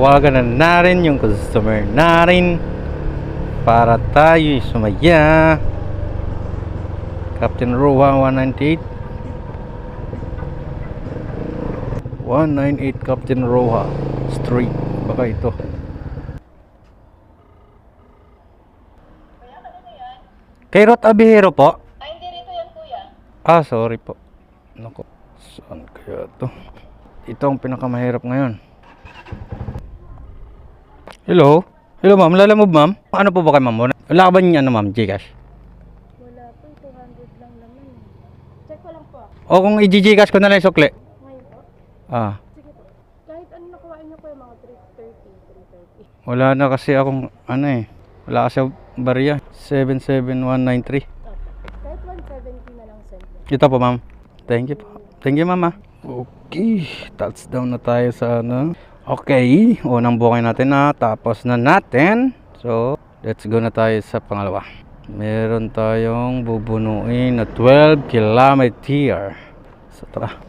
Tawagan na natin yung customer natin para tayo sumaya. Captain Roa 198 Captain Roa Street. Baka ito. Kay Rot Abihero po? Ay, hindi rito yan, kuya. Sorry po. Naku, saan kaya to? Ito ang pinakamahirap ngayon. Hello? Hello ma'am, lalamove ma'am? Ano po ba kay ma'am? Wala ka ba niya ma'am, Gcash? Wala po, 200 lang naman. Check ko lang po. O kung i-Gcash ko na lang yung sukli? Ngayon po? Sige po. Kahit ano nakuhain niyo po yung mga 330. Wala na kasi akong wala kasi barya. 77193. Kahit 170 na lang send. Ito po ma'am. Thank you po. Thank you mama. Okay, touchdown na tayo sa Okay, unang bukay natin na tapos na natin. So, let's go na tayo sa pangalawa. Meron tayong bubunuin na 12 kilometer. So, tara.